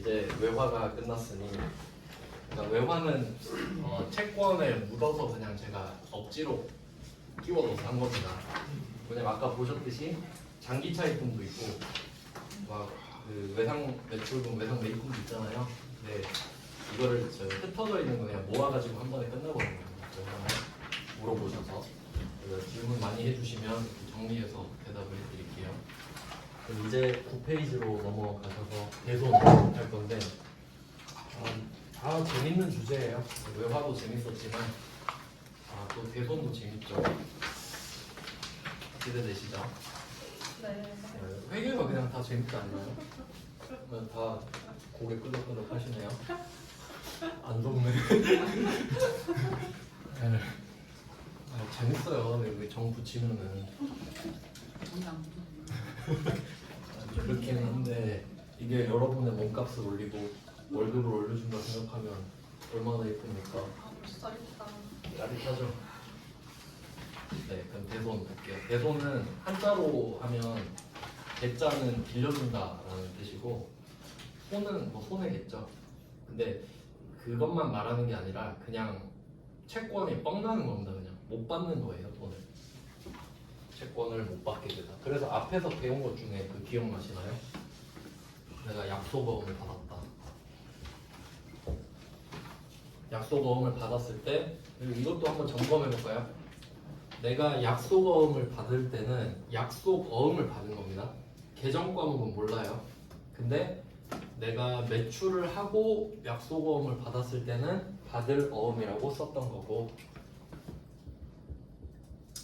이제 외화가 끝났으니, 그러니까 외화는 채권에 묻어서 그냥 제가 억지로 끼워넣어서 한 겁니다. 왜냐면 아까 보셨듯이 장기 차입금도 있고 막 그 외상 매출금, 외상 매입금도 있잖아요. 근데 이거를 흩어져 있는 거 그냥 모아가지고 한 번에 끝내버리는 겁니다. 그래서 물어보셔서 질문 많이 해주시면 정리해서 대답을 해드릴게요. 그럼 이제 9페이지로 넘어가셔서 대손 할 건데 다 재밌는 주제예요. 외화도 재밌었지만 또 대손도 재밌죠. 기대되시죠? 네. 회계가 그냥 다 재밌지 않나요? 다 고개 끄덕끄덕 하시네요. 안 속네. 재밌어요. 여기 정 붙이면은 그렇긴 한데 이게 여러분의 몸값을 올리고 월급을 올려준다 생각하면 얼마나 예쁩니까? 짜릿하다. 짜릿하죠. 네, 그럼 대손 볼게요. 대손은 한자로 하면 대자는 빌려준다라는 뜻이고 손은 뭐 손해겠죠. 근데 그것만 말하는 게 아니라 그냥 채권이 뻥나는 겁니다. 그냥 못 받는 거예요, 돈을. 채권을 못 받게 되다. 그래서 앞에서 배운 것 중에 그 기억나시나요? 내가 약속어음을 받았다. 약속어음을 받았을 때 이것도 한번 점검해 볼까요? 내가 약속어음을 받을 때는 약속어음을 받은 겁니다. 계정 과목은 몰라요. 근데 내가 매출을 하고 약속어음을 받았을 때는 받을 어음이라고 썼던 거고,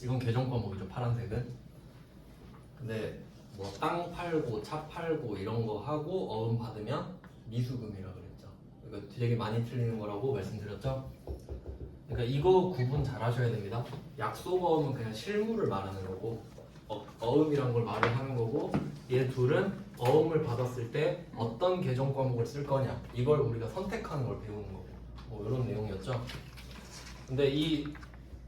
이건 계정 과목이죠, 파란색은. 근데 뭐 땅 팔고 차 팔고 이런 거 하고 어음 받으면 미수금이라 그랬죠. 그러니까 되게 많이 틀리는 거라고 말씀드렸죠. 그러니까 이거 구분 잘 하셔야 됩니다. 약속어음은 그냥 실물을 말하는 거고 어음이란 걸 말을 하는 거고, 얘 둘은 어음을 받았을 때 어떤 계정 과목을 쓸 거냐 이걸 우리가 선택하는 걸 배우는 거고, 뭐 이런 내용이었죠. 근데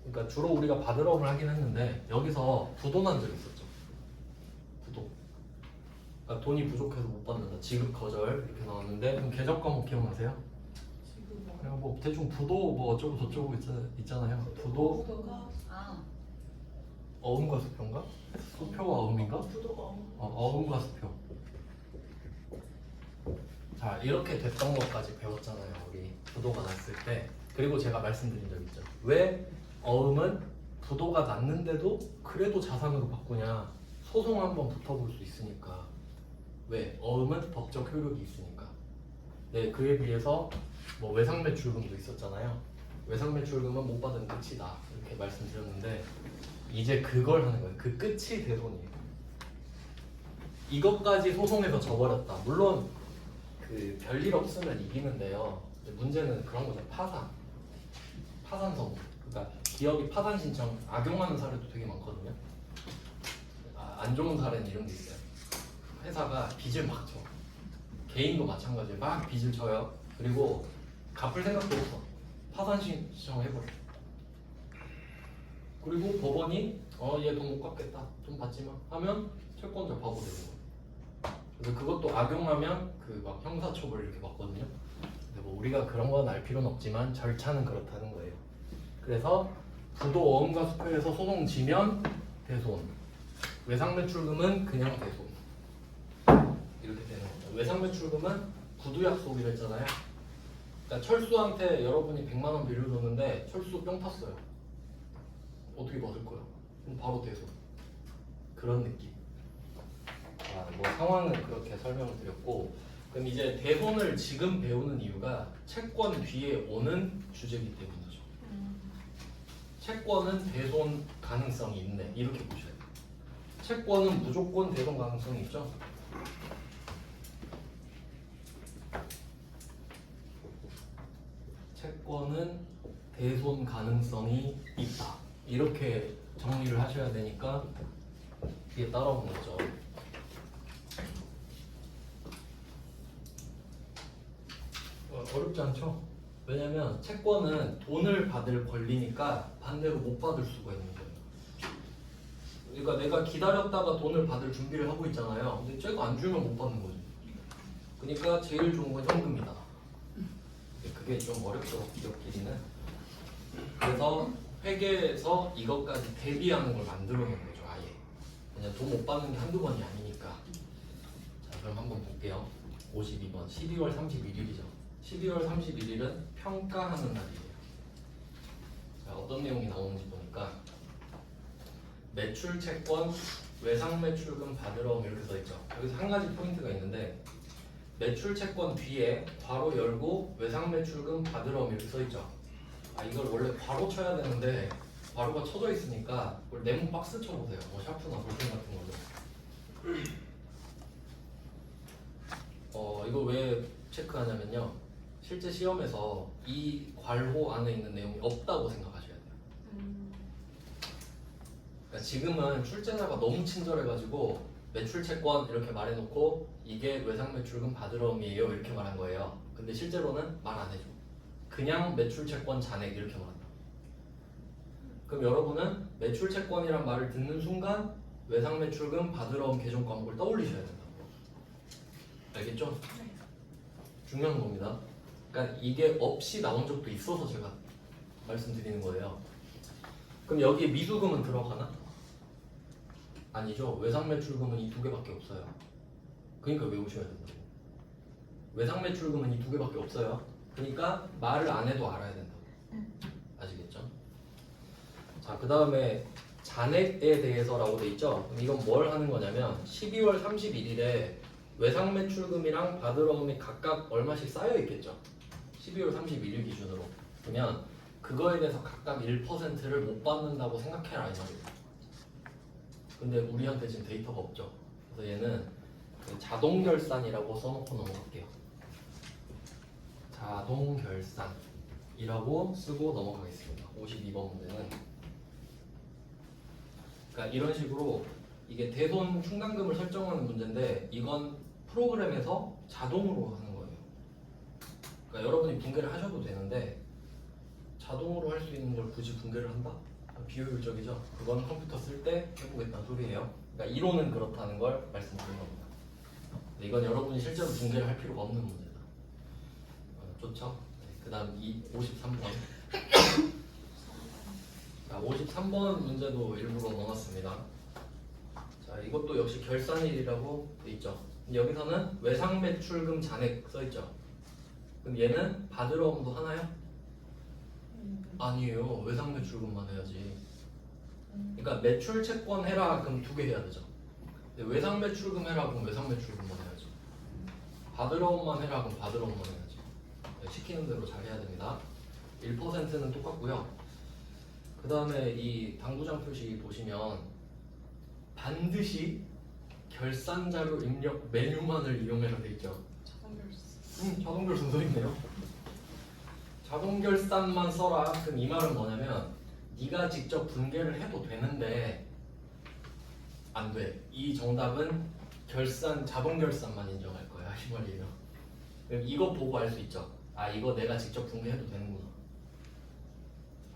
그러니까 주로 우리가 받을 어음을 하긴 했는데 여기서 부도 난 적 있었죠. 부도. 그러니까 돈이 부족해서 못 받는다, 지급 거절 이렇게 나왔는데, 그럼 계정 과목 기억나세요? 그냥 뭐 대충 부도 뭐 어쩌고 저쩌고 있잖아요. 부도 부도가 어음과 수표인가? 수표와 어음인가? 부도가 어음과 수표. 자, 이렇게 됐던 것까지 배웠잖아요, 우리 부도가 났을 때. 그리고 제가 말씀드린 적 있죠. 왜 어음은 부도가 났는데도 그래도 자산으로 바꾸냐? 소송 한번 붙어볼 수 있으니까. 왜? 어음은 법적 효력이 있으니까. 네, 그에 비해서 뭐 외상매출금도 있었잖아요. 외상매출금은 못 받으면 끝이다 이렇게 말씀드렸는데, 이제 그걸 하는 거예요. 그 끝이 대손이에요. 이것까지 소송에서 져버렸다. 물론 그 별일 없으면 이기는데요. 문제는 그런 거죠. 파산 선고. 그러니까 기업이 파산 신청 악용하는 사례도 되게 많거든요. 안 좋은 사례는 이런 게 있어요. 회사가 빚을 막 져. 개인도 마찬가지예요. 막 빚을 져요. 그리고 갚을 생각도 없어. 파산 신청해버려. 그리고 법원이 얘 돈 못 갚겠다, 돈 받지 마 하면 채권자 바보 되는 거예요. 그래서 그것도 악용하면 그 막 형사처벌 이렇게 받거든요. 근데 뭐 우리가 그런 건 알 필요는 없지만 절차는 그렇다는 거예요. 그래서 부도 어음과 수표에서 소송 지면 대손, 외상매출금은 그냥 대손 이렇게 되는 거죠. 외상매출금은 구두약속이라 했잖아요. 그러니까 철수한테 여러분이 100만 원 빌려줬는데 철수 뿅 탔어요. 어떻게 받을 거야? 그럼 바로 대손. 그런 느낌. 뭐 상황은 그렇게 설명을 드렸고, 그럼 이제 대손을 지금 배우는 이유가 채권 뒤에 오는 주제이기 때문이죠. 채권은 대손 가능성이 있네, 이렇게 보셔야 돼요. 채권은 무조건 대손 가능성이 있죠. 채권은 대손 가능성이 있다, 이렇게 정리를 하셔야 되니까 뒤에 따라오는 거죠. 어렵지 않죠? 왜냐면 채권은 돈을 받을 권리니까 반대로 못 받을 수가 있는 거예요. 그러니까 내가 기다렸다가 돈을 받을 준비를 하고 있잖아요. 근데 쟤가 안 주면 못 받는 거죠. 그러니까 제일 좋은 건 현금이다. 그게 좀 어렵죠, 기업끼리는. 그래서 회계에서 이것까지 대비하는 걸 만들어 놓은 거죠, 아예. 그냥 돈 못 받는 게 한두 번이 아니니까. 자, 그럼 한번 볼게요. 52번 12월 31일이죠. 12월 31일은 평가하는 날이에요. 자, 어떤 내용이 나오는지 보니까 매출 채권, 외상 매출금 받으러 옴 이렇게 써있죠. 여기서 한 가지 포인트가 있는데 매출 채권 뒤에 괄호 열고 외상 매출금 받으러 옴 이렇게 써있죠. 아, 이걸 원래 괄호 쳐야 되는데 괄호가 쳐져 있으니까 이걸 네모 박스 쳐보세요. 뭐 샤프나 볼펜 같은 걸로. 이거 왜 체크하냐면요. 실제 시험에서 이 괄호 안에 있는 내용이 없다고 생각하셔야 돼요. 그러니까 지금은 출제자가 너무 친절해가지고 매출 채권 이렇게 말해놓고 이게 외상 매출금 받으러 옴이에요 이렇게 말한 거예요. 근데 실제로는 말 안 해줘. 그냥 매출 채권 잔액 이렇게 말한다. 그럼 여러분은 매출 채권이란 말을 듣는 순간 외상 매출금 받으러 온 계정 과목을 떠올리셔야 된다고. 알겠죠? 네. 중요한 겁니다. 그러니까 이게 없이 나온 적도 있어서 제가 말씀드리는 거예요. 그럼 여기에 미수금은 들어가나? 아니죠. 외상 매출금은 이 두 개밖에 없어요. 그러니까 외우셔야 된다고. 외상 매출금은 이 두 개밖에 없어요. 그러니까 말을 안 해도 알아야 된다고. 아시겠죠? 자, 그 다음에 잔액에 대해서라고 돼 있죠. 그럼 이건 뭘 하는 거냐면 12월 31일에 외상 매출금이랑 받으러 옴이 각각 얼마씩 쌓여 있겠죠. 12월 31일 기준으로. 그러면 그거에 대해서 각각 1%를 못 받는다고 생각해라 이 말이에요. 근데 우리한테 지금 데이터가 없죠. 그래서 얘는 그 자동 결산이라고 써놓고 넘어갈게요. 자동 결산이라고 쓰고 넘어가겠습니다. 52번 문제는 그러니까 이런 식으로 이게 대손 충당금을 설정하는 문제인데 이건 프로그램에서 자동으로 하는 거예요. 그러니까 여러분이 분개를 하셔도 되는데 자동으로 할 수 있는 걸 굳이 분개를 한다? 비효율적이죠. 그건 컴퓨터 쓸 때 해보겠다는 소리예요. 그러니까 이론은 그렇다는 걸 말씀드린 겁니다. 근데 이건 여러분이 실제로 분개를 할 필요가 없는 문제다. 좋죠? 네, 그 다음 53번. 자, 53번 문제도 일부러 넣어놨습니다. 자, 이것도 역시 결산일이라고 돼 있죠. 여기서는 외상 매출금 잔액 써있죠. 그럼 얘는 받으러 옴도 하나요? 아니에요. 외상 매출금만 해야지. 그러니까 매출 채권 해라 그럼 두 개 해야 되죠. 근데 외상 매출금 해라 그럼 외상 매출금만 해야지. 받으러 옴만 해라 그럼 받으러 옴만 해야지. 네, 시키는 대로 잘 해야 됩니다. 1%는 똑같고요. 그 다음에 이 당구장 표시 보시면 반드시 결산자료 입력 메뉴만을 이용해라 돼 있죠. 자동결산 써 있네요. 자동결산만 써라. 그럼 이 말은 뭐냐면 네가 직접 분개를 해도 되는데 안 돼. 이 정답은 자동결산만 인정할 거야. 이 말이에요. 그럼 이거 보고 알 수 있죠. 아, 이거 내가 직접 분개해도 되는구나.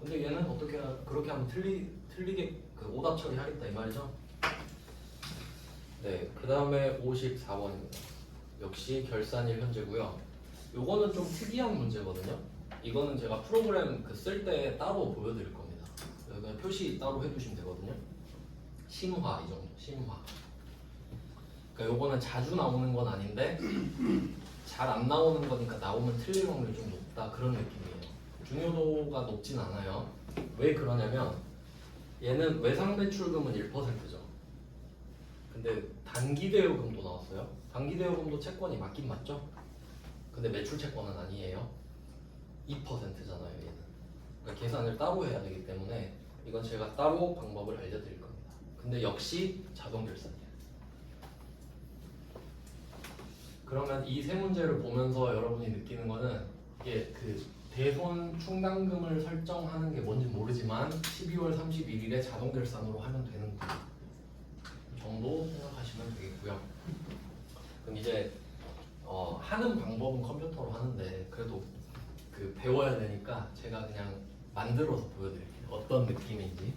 근데 얘는 어떻게 그렇게 하면 틀리게 그 오답 처리하겠다 이 말이죠. 네, 그 다음에 54번입니다. 역시 결산일 현재고요. 요거는 좀 특이한 문제거든요. 이거는 제가 프로그램 쓸 때 따로 보여드릴 겁니다. 그냥 표시 따로 해두시면 되거든요. 심화 이 정도, 심화. 그러니까 요거는 자주 나오는 건 아닌데 잘 안 나오는 거니까 나오면 틀릴 확률이 좀 높다 그런 느낌이에요. 중요도가 높진 않아요. 왜 그러냐면 얘는 외상 매출금은 1%죠. 근데 단기대여금도 나왔어요. 단기대여금도 채권이 맞긴 맞죠? 근데 매출 채권은 아니에요. 2%잖아요 얘는. 그러니까 계산을 따로 해야 되기 때문에 이건 제가 따로 방법을 알려드릴 겁니다. 근데 역시 자동 결산이에요. 그러면 이 세 문제를 보면서 여러분이 느끼는 거는 이게 그 대손 충당금을 설정하는 게 뭔지 모르지만 12월 31일에 자동 결산으로 하면 되는 정도 생각하시면 되겠고요. 그럼 이제 하는 방법은 컴퓨터로 하는데 그래도 그 배워야 되니까 제가 그냥 만들어서 보여드릴게요. 어떤 느낌인지.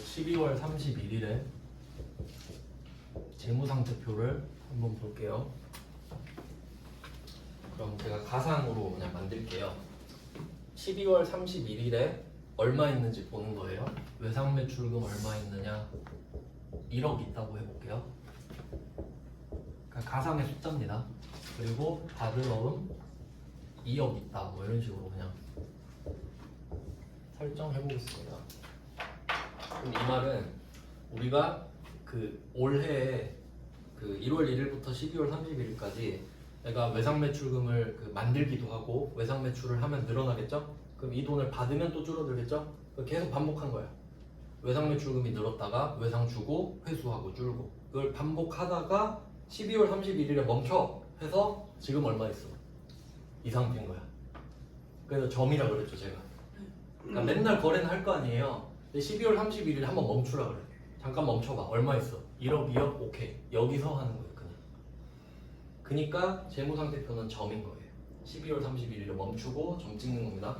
12월 31일에 재무상태표를 한번 볼게요. 그럼 제가 가상으로 그냥 만들게요. 12월 31일에 얼마 있는지 보는 거예요. 외상 매출금 얼마 있느냐? 1억 있다고 해볼게요. 그러니까 가상의 숫자입니다. 그리고 받을 어음 2억 있다. 뭐 이런 식으로 그냥 설정해 보겠습니다. 그럼 이 말은 우리가 그 올해에 그 1월 1일부터 12월 31일까지 내가 외상 매출금을 그 만들기도 하고 외상 매출을 하면 늘어나겠죠? 그럼 이 돈을 받으면 또 줄어들겠죠? 계속 반복한 거야. 외상 매출금이 늘었다가 외상 주고 회수하고 줄고 그걸 반복하다가 12월 31일에 멈춰 해서 지금 얼마 있어? 이 상태인 거야. 그래서 점이라 그랬죠 제가. 그러니까 맨날 거래는 할 거 아니에요. 근데 12월 31일에 한번 멈추라 그래. 잠깐 멈춰봐. 얼마 있어? 1억, 2억? 오케이. 여기서 하는 거예요 그냥. 그러니까 재무상태표는 점인 거예요. 12월 31일에 멈추고 점 찍는 겁니다.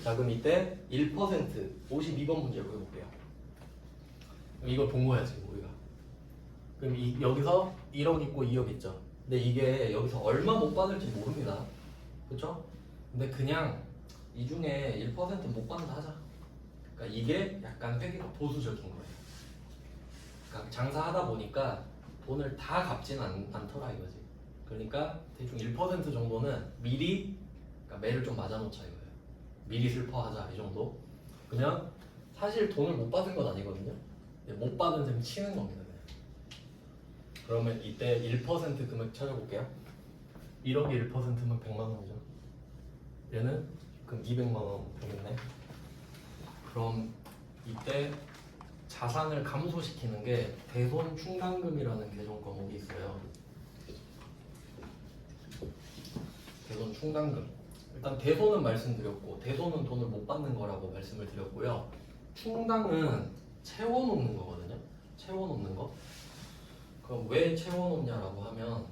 자 그럼 이때 1% 52번 문제 보여볼게요. 그럼 이걸 본 거야 지금 우리가. 그럼 여기서 1억 있고 2억 있죠. 근데 이게 여기서 얼마 못 받을지 모릅니다. 그쵸? 근데 그냥 이 중에 1%못 받는다 하자. 그러니까 이게 약간 회계가 보수적인 거예요. 그러니까 장사하다 보니까 돈을 다 갚지는 않더라 이거지. 그러니까 대충 1% 정도는 미리 그러니까 매를 좀 맞아놓자 이거예요. 미리 슬퍼하자 이 정도. 그냥 사실 돈을 못 받은 건 아니거든요. 못 받은 셈 치는 겁니다. 그냥. 그러면 이때 1% 금액 찾아볼게요. 1억이 1%면 100만 원이죠. 얘는 그럼 200만 원 되겠네. 그럼 이때 자산을 감소시키는 게 대손 충당금이라는 개정 과목이 있어요. 대손 충당금. 일단 대손은 말씀드렸고 대손은 돈을 못 받는 거라고 말씀을 드렸고요. 충당은 채워놓는 거거든요. 채워놓는 거. 그럼 왜 채워놓냐라고 하면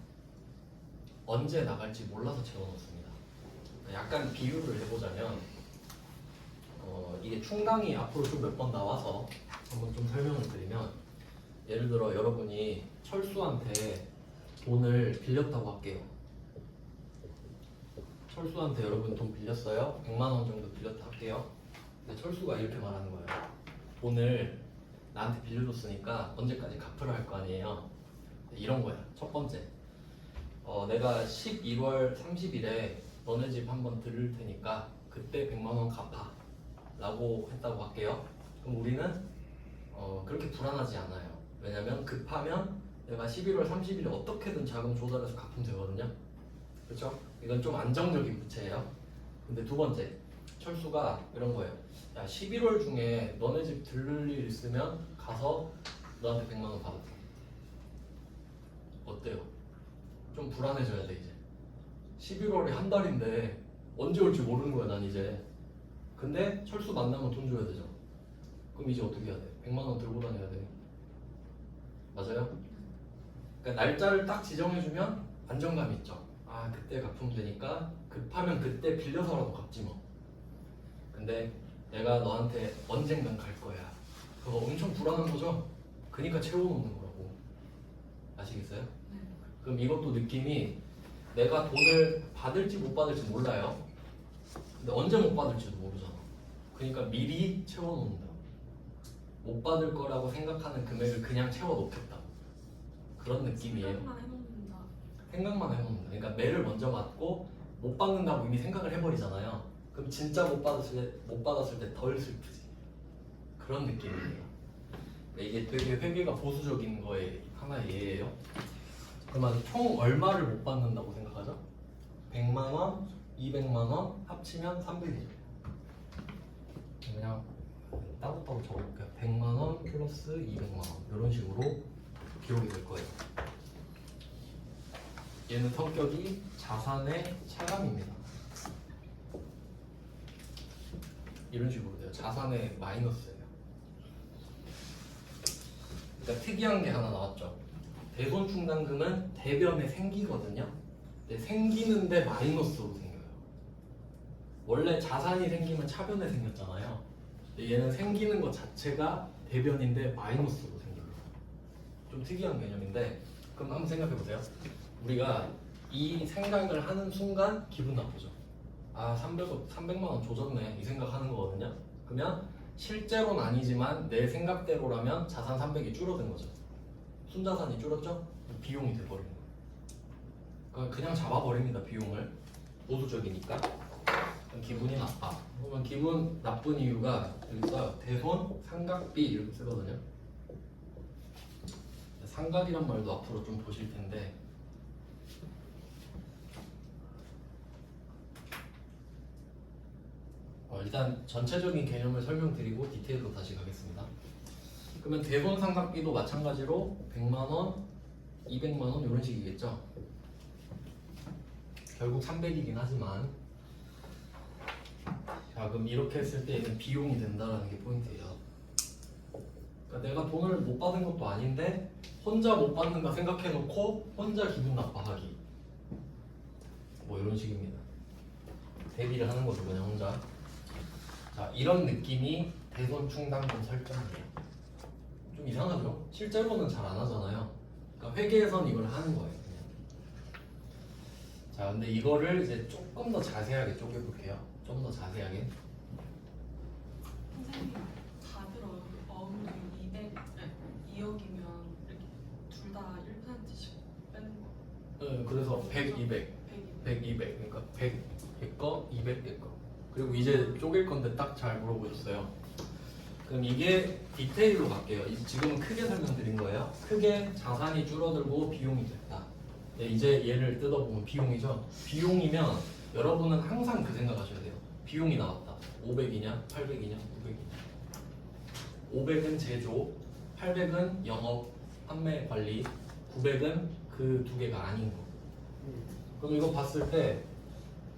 언제 나갈지 몰라서 채워놓습니다. 약간 비유를 해보자면 이게 충당이 앞으로 좀 몇 번 나와서 한번 좀 설명을 드리면 예를 들어 여러분이 철수한테 돈을 빌렸다고 할게요. 철수한테 여러분 돈 빌렸어요. 100만 원 정도 빌렸다 할게요. 근데 철수가 이렇게 말하는 거예요. 돈을 나한테 빌려줬으니까 언제까지 갚으라 할 거 아니에요. 이런 거야. 첫 번째. 내가 11월 30일에 너네 집 한번 들를 테니까 그때 100만 원 갚아 라고 했다고 할게요. 그럼 우리는 그렇게 불안하지 않아요. 왜냐면 급하면 내가 11월 30일에 어떻게든 자금 조달해서 갚으면 되거든요. 그렇죠? 이건 좀 안정적인 부채예요. 근데 두 번째, 철수가 이런 거예요. 야 11월 중에 너네 집 들를 일 있으면 가서 너한테 100만 원 받을게. 어때요? 좀 불안해져야 돼 이제. 11월이 한 달인데 언제 올지 모르는 거야 난 이제. 근데 철수 만나면 돈 줘야 되죠. 그럼 이제 어떻게 해야 돼? 100만 원 들고 다녀야 돼. 맞아요? 그러니까 날짜를 딱 지정해주면 안정감이 있죠. 아 그때 갚으면 되니까 급하면 그때 빌려서라도 갚지 뭐. 근데 내가 너한테 언젠간 갈 거야. 그거 엄청 불안한 거죠? 그러니까 채워놓는 거라고. 아시겠어요? 네. 그럼 이것도 느낌이 내가 돈을 받을지 못 받을지 몰라요. 근데 언제 못 받을지도 모르잖아. 그러니까 미리 채워놓는다. 못 받을 거라고 생각하는 금액을 그냥 채워놓겠다. 그런 느낌이에요. 생각만 해놓는다. 생각만 해놓는다. 그러니까 매를 먼저 받고 못 받는다고 이미 생각을 해버리잖아요. 그럼 진짜 못 받았을 때 덜 슬프지. 그런 느낌이에요. 그러니까 이게 되게 회계가 보수적인 거에 하나의 예예요. 그러면 총 얼마를 못 받는다고 생각하죠? 100만 원, 200만 원 합치면 300이죠. 그냥 따로따로 적어볼게요. 100만 원 플러스 200만 원 이런 식으로 기록이 될 거예요. 얘는 성격이 자산의 차감입니다. 이런 식으로 돼요. 자산의 마이너스예요. 그러니까 특이한 게 하나 나왔죠. 대손 충당금은 대변에 생기거든요. 근데 생기는데 마이너스로 생겨요. 원래 자산이 생기면 차변에 생겼잖아요. 근데 얘는 생기는 것 자체가 대변인데 마이너스로 생겨요. 좀 특이한 개념인데 그럼 한번 생각해 보세요. 우리가 이 생각을 하는 순간 기분 나쁘죠. 아 300만 원 조졌네 이 생각하는 거거든요. 그러면 실제로는 아니지만 내 생각대로라면 자산 300이 줄어든 거죠. 순자산이 줄었죠? 비용이 돼버리는 거예요. 그러니까 그냥 잡아버립니다. 비용을 보수적이니까. 그럼 기분이 나빠. 그러면 기분 나쁜 이유가 여기 써요. 대손, 삼각비 이렇게 쓰거든요. 삼각이란 말도 앞으로 좀 보실 텐데 일단 전체적인 개념을 설명드리고 디테일로 다시 가겠습니다. 그러면 대손 삼각비도 마찬가지로 100만원, 200만원 이런 식이겠죠. 결국 300이긴 하지만 자 그럼 이렇게 했을 때 얘는 비용이 된다는 게 포인트예요. 그러니까 내가 돈을 못 받은 것도 아닌데 혼자 못 받는다 생각해놓고 혼자 기분 나빠하기 뭐 이런 식입니다. 대비를 하는 거죠 그냥 혼자. 자 이런 느낌이 대손 충당금 설정이에요. 좀 이상하죠? 실제로는 잘 안 하잖아요. 그러니까 회계에선 이걸 하는 거예요 그냥. 자 근데 이거를 이제 조금 더 자세하게 쪼개볼게요. 좀 더 자세하게. 선생님 다들 어음이 200, 2억이면 이렇게 둘 다 1%씩 빼는 거. 네, 그래서 100, 200, 100, 200 그러니까 100 거, 200 거. 그리고 이제 쪼갤 건데 딱 잘 물어보셨어요. 그럼 이게 디테일로 갈게요. 지금은 크게 설명드린 거예요. 크게 자산이 줄어들고 비용이 됐다. 네, 이제 얘를 뜯어보면 비용이죠. 비용이면 여러분은 항상 그 생각하셔야 돼요. 비용이 나왔다. 500이냐, 800이냐, 900이냐. 500은 제조, 800은 영업, 판매 관리, 900은 그 두 개가 아닌 거. 그럼 이거 봤을 때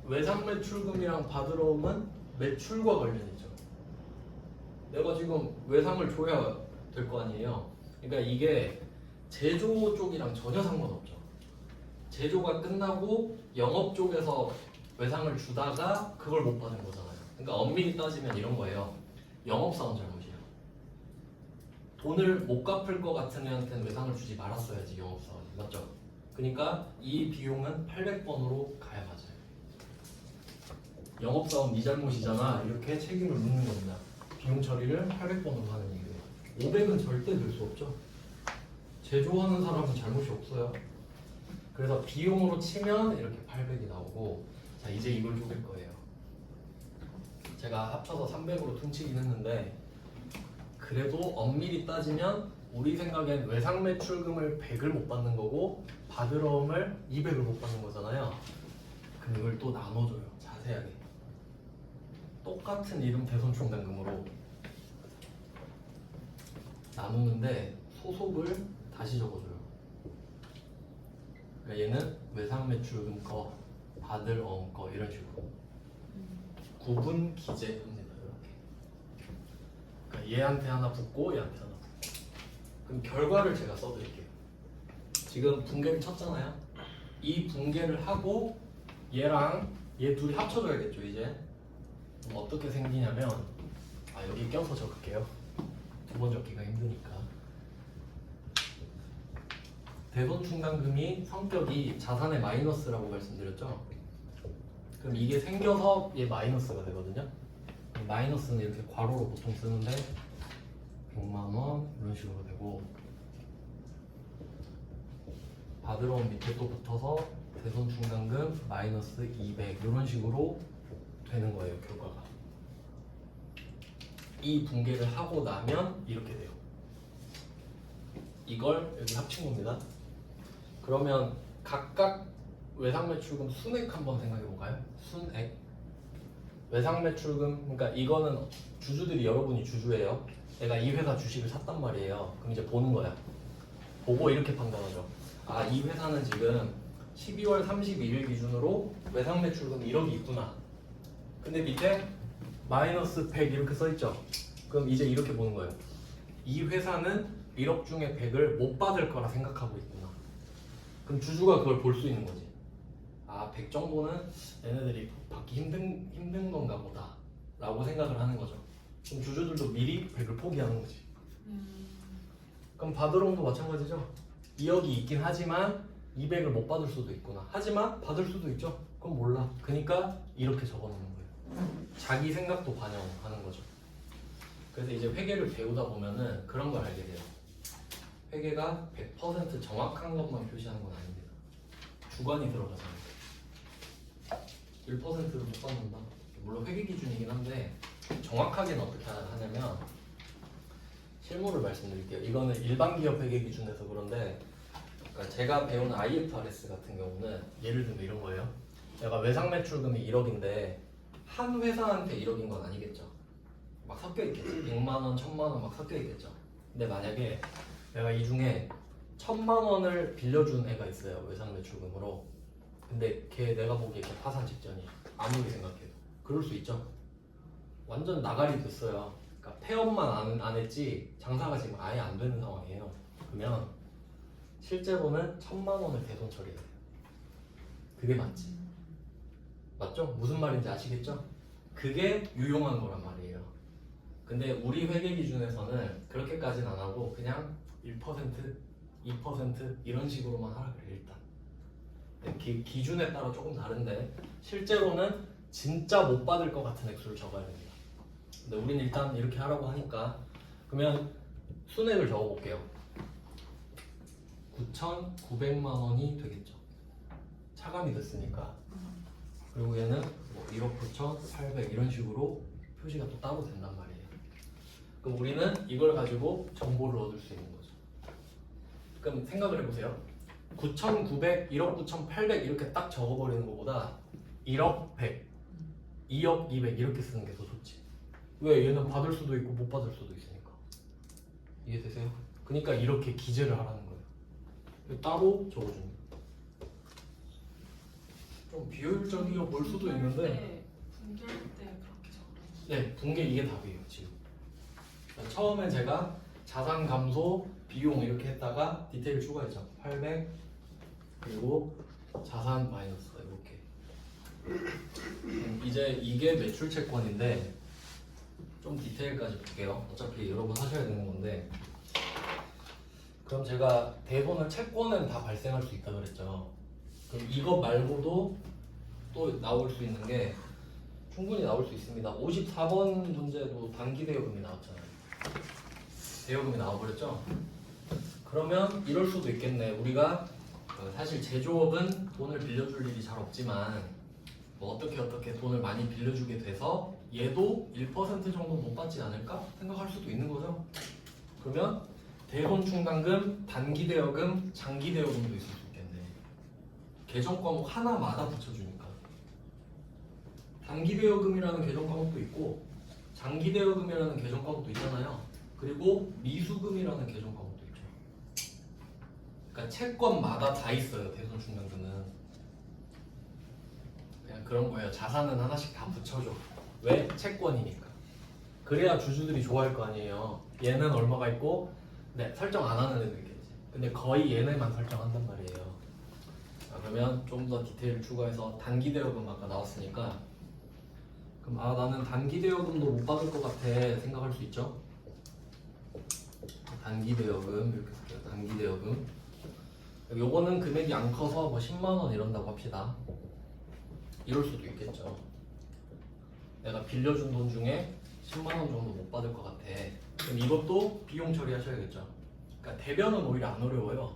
외상 매출금이랑 받으러 오면 매출과 관련이 있죠. 내가 지금 외상을 줘야 될 거 아니에요. 그러니까 이게 제조 쪽이랑 전혀 상관없죠. 제조가 끝나고 영업 쪽에서 외상을 주다가 그걸 못 받은 거잖아요. 그러니까 엄밀히 따지면 이런 거예요. 영업사원 잘못이에요. 돈을 못 갚을 것 같은 애한테는 외상을 주지 말았어야지 영업사원이. 맞죠? 그러니까 이 비용은 800번으로 가야 맞아요. 영업사원 네 잘못이잖아 이렇게 책임을 묻는 겁니다. 비용 처리를 800번으로 하는 얘기예요. 500은 절대 될 수 없죠. 제조하는 사람은 잘못이 없어요. 그래서 비용으로 치면 이렇게 800이 나오고 자 이제 이걸 쪼갤 거예요. 제가 합쳐서 300으로 퉁치긴 했는데 그래도 엄밀히 따지면 우리 생각엔 외상 매출금을 100을 못 받는 거고 받으러 om을 200을 못 받는 거잖아요. 그럼 이걸 또 나눠줘요. 자세하게. 똑같은 이름 대손 충당금으로 나누는데 소속을 다시 적어줘요. 그러니까 얘는 외상 매출금 거, 받을 엄 거 이런 식으로 구분 기재합니다. 이렇게. 그러니까 얘한테 하나 붙고 얘한테 하나 붙고. 그럼 결과를 제가 써드릴게요. 지금 분개를 쳤잖아요. 이 분개를 하고 얘랑 얘 둘이 합쳐줘야겠죠 이제. 그럼 어떻게 생기냐면 여기 껴서 적을게요. 두 번 적기가 힘드니까. 대손 충당금이 성격이 자산의 마이너스라고 말씀드렸죠. 그럼 이게 생겨서 얘 마이너스가 되거든요. 마이너스는 이렇게 괄호로 보통 쓰는데 100만 원 이런 식으로 되고 받으러 온 밑에 또 붙어서 대손 충당금 마이너스 200 이런 식으로 되는 거예요. 결과가. 이 분개를 하고 나면 이렇게 돼요. 이걸 여기 합친 겁니다. 그러면 각각 외상 매출금 순액 한번 생각해 볼까요? 순액. 외상 매출금 그러니까 이거는 주주들이 여러분이 주주예요. 내가 이 회사 주식을 샀단 말이에요. 그럼 이제 보는 거야. 보고 이렇게 판단하죠. 이 회사는 지금 12월 31일 기준으로 외상 매출금 1억이 있구나. 근데 밑에 마이너스 100 이렇게 써있죠. 그럼 이제 이렇게 보는 거예요. 이 회사는 1억 중에 100을 못 받을 거라 생각하고 있구나. 그럼 주주가 그걸 볼 수 있는 거지. 100 정도는 얘네들이 받기 힘든 건가 보다 라고 생각을 하는 거죠. 그럼 주주들도 미리 100을 포기하는 거지. 그럼 바드롱도 마찬가지죠. 2억이 있긴 하지만 200을 못 받을 수도 있구나. 하지만 받을 수도 있죠. 그건 몰라. 그러니까 이렇게 적어놓는 거예요. 자기 생각도 반영하는 거죠. 그래서 이제 회계를 배우다 보면은 그런 걸 알게 돼요. 회계가 100% 정확한 것만 표시하는 건 아닙니다. 주관이 들어가잖아요. 1%를 못 받는다. 물론 회계 기준이긴 한데 정확하게는 어떻게 하냐면 실무를 말씀드릴게요. 이거는 일반 기업 회계 기준에서 그런데 그러니까 제가 배우는 IFRS 같은 경우는 예를 들면 이런 거예요. 내가 외상 매출금이 1억인데 한 회사한테 1억인 건 아니겠죠. 막 섞여 있겠지. 100만 원, 1000만 원 막 섞여 있겠죠. 근데 만약에 내가 이 중에 1000만 원을 빌려준 애가 있어요. 외상 매출금으로. 근데 걔 내가 보기에 걔 파산 직전이야. 아무리 생각해도. 그럴 수 있죠. 완전 나가리 됐어요. 그러니까 폐업만 안 했지 장사가 지금 아예 안 되는 상황이에요. 그러면 실제로는 1000만 원을 대손 처리해요. 그게 맞지. 맞죠? 무슨 말인지 아시겠죠? 그게 유용한 거란 말이에요. 근데 우리 회계 기준에서는 그렇게까지는 안 하고 그냥 1%, 2% 이런 식으로만 하라 그래 일단. 기준에 따라 조금 다른데 실제로는 진짜 못 받을 것 같은 액수를 적어야 됩니다. 근데 우린 일단 이렇게 하라고 하니까 그러면 순액을 적어볼게요. 9,900만 원이 되겠죠. 차감이 됐으니까. 그리고 얘는 뭐 1억 9,800 이런 식으로 표시가 또 따로 된단 말이에요. 그럼 우리는 이걸 가지고 정보를 얻을 수 있는 거죠. 그럼 생각을 해보세요. 9,900, 1억 9,800 이렇게 딱 적어버리는 것보다 1억 100, 2억 200 이렇게 쓰는 게 더 좋지. 왜? 얘는 받을 수도 있고 못 받을 수도 있으니까. 이해되세요? 그러니까 이렇게 기재를 하라는 거예요. 따로 적어줍니다. 좀 비효율적이어 보일 수도 있는데 분기할 때 그렇게 적어요. 네, 분계 이게 답이에요 지금. 처음에 제가 자산 감소, 비용 이렇게 했다가 디테일 추가했죠. 800 그리고 자산 마이너스 이렇게. 이제 이게 매출 채권인데 좀 디테일까지 볼게요. 어차피 여러분 하셔야 되는 건데 그럼 제가 대본을 채권은 다 발생할 수 있다 그랬죠. 그럼 이거 말고도 또 나올 수 있는 게 충분히 나올 수 있습니다. 54번 문제도 단기 대여금이 나왔잖아요. 대여금이 나와버렸죠. 그러면 이럴 수도 있겠네. 우리가 사실 제조업은 돈을 빌려줄 일이 잘 없지만 뭐 어떻게 돈을 많이 빌려주게 돼서 얘도 1% 정도 못 받지 않을까 생각할 수도 있는 거죠. 그러면 대손 충당금, 단기 대여금, 장기 대여금도 있을 수 있겠네. 계정 과목 하나마다 붙여주니까. 단기 대여금이라는 계정 과목도 있고 장기 대여금이라는 계정 과목도 있잖아요. 그리고 미수금이라는 계정 과목도 있죠. 그러니까 채권마다 다 있어요. 대손 충당금은. 그냥 그런 거예요. 자산은 하나씩 다 붙여줘. 왜? 채권이니까. 그래야 주주들이 좋아할 거 아니에요. 얘는 얼마가 있고 네, 설정 안 하는 애도 있겠지. 근데 거의 얘네만 설정한단 말이에요. 자, 그러면 좀 더 디테일 추가해서 단기 대여금 아까 나왔으니까 그럼 나는 단기 대여금도 못 받을 것 같아 생각할 수 있죠. 단기 대여금 이렇게 쓸게요. 단기 대여금. 요거는 금액이 안 커서 뭐 10만 원 이런다고 합시다. 이럴 수도 있겠죠. 내가 빌려준 돈 중에 10만 원 정도 못 받을 것 같아. 그럼 이것도 비용 처리하셔야겠죠. 그러니까 대변은 오히려 안 어려워요.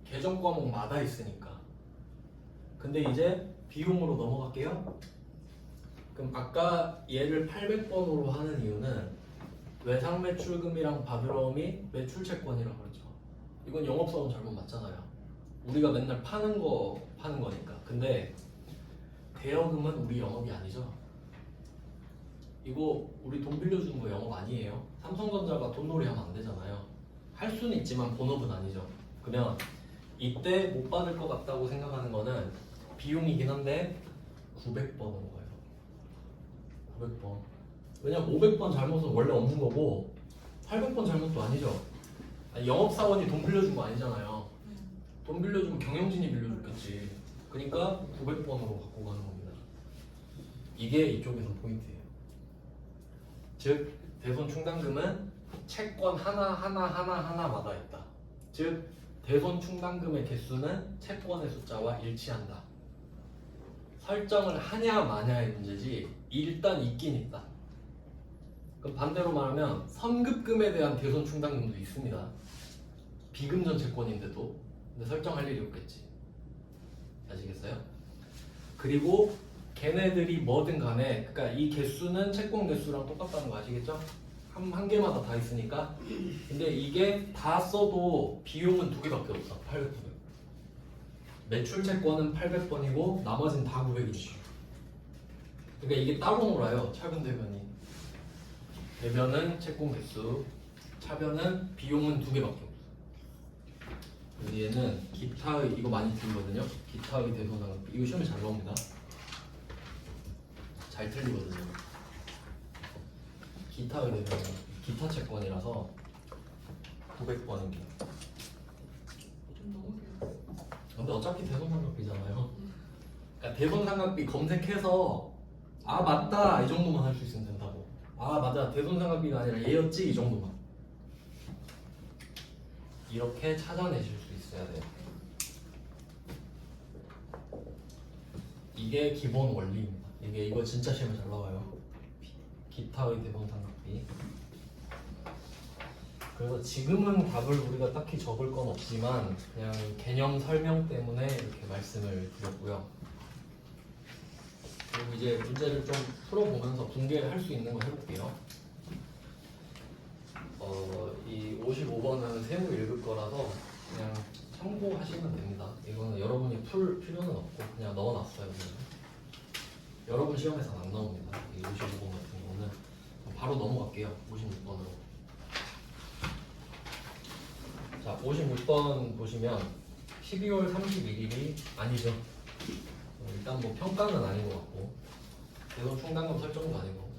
계정 과목마다 있으니까. 근데 이제 비용으로 넘어갈게요. 그럼 아까 얘를 800번으로 하는 이유는 외상 매출금이랑 바드러움이 매출 채권이라고 그러죠. 이건 영업사원 잘못 맞잖아요. 우리가 맨날 파는 거니까. 근데 대여금은 우리 영업이 아니죠. 이거 우리 돈 빌려주는 거 영업 아니에요. 삼성전자가 돈놀이 하면 안 되잖아요. 할 수는 있지만 본업은 아니죠. 그러면 이때 못 받을 것 같다고 생각하는 거는 비용이긴 한데 900번으로 가요. 900번. 왜냐면 500번 잘못은 원래 없는 거고 800번 잘못도 아니죠. 아니, 영업사원이 돈 빌려준 거 아니잖아요. 돈 빌려주면 경영진이 빌려줬겠지. 그러니까 900번으로 갖고 가는 겁니다. 이게 이쪽에서 포인트예요. 즉 대손 충당금은 채권 하나마다 있다. 즉 대손 충당금의 개수는 채권의 숫자와 일치한다. 설정을 하냐 마냐의 문제지 일단 있긴 있다. 그럼 반대로 말하면 선급금에 대한 대손 충당금도 있습니다. 비금전 채권인데도. 근데 설정할 일이 없겠지. 아시겠어요? 그리고 걔네들이 뭐든 간에 그러니까 이 개수는 채권 개수랑 똑같다는 거 아시겠죠? 한 개마다 다 있으니까. 근데 이게 다 써도 비용은 2개밖에 없어. 800번. 매출 채권은 800번이고 나머지는 다 900이지. 그러니까 이게 따로 놀아요. 차변 대변이. 대변은 채권 개수, 차변은 비용은 2개밖에 없어. 여기에는 기타의 이거 많이 들거든요. 기타의 대손상각비 이거 시험에 잘 나옵니다. 잘 틀리거든요. 기타의 대손상각비 기타 채권이라서 900번인 게. 좀 너무 길어. 근데 어차피 대손상각비잖아요. 그러니까 대손상각비 검색해서 아 맞다 이 정도만 할 수 있으면 된다고. 아 맞아 대손상각비가 아니라 얘였지 이 정도만. 이렇게 찾아내실 수 있어야 돼요. 이게 기본 원리입니다. 이거 진짜 시험에 잘 나와요. 기타의 대손상각비. 그래서 지금은 답을 우리가 딱히 적을 건 없지만 그냥 개념 설명 때문에 이렇게 말씀을 드렸고요. 그리고 이제 문제를 좀 풀어보면서 분개할 수 있는 거 해볼게요. 이 55번은 새로 읽을 거라서 그냥 참고하시면 됩니다. 이거는 여러분이 풀 필요는 없고 그냥 넣어놨어요. 그냥. 여러분 시험에서는 안 나옵니다. 이 55번 같은 경우는 바로 넘어갈게요. 56번으로. 자, 56번 보시면 12월 31일이 아니죠. 일단 뭐 평가는 아닌 것 같고 대손 충당금 설정도 아니고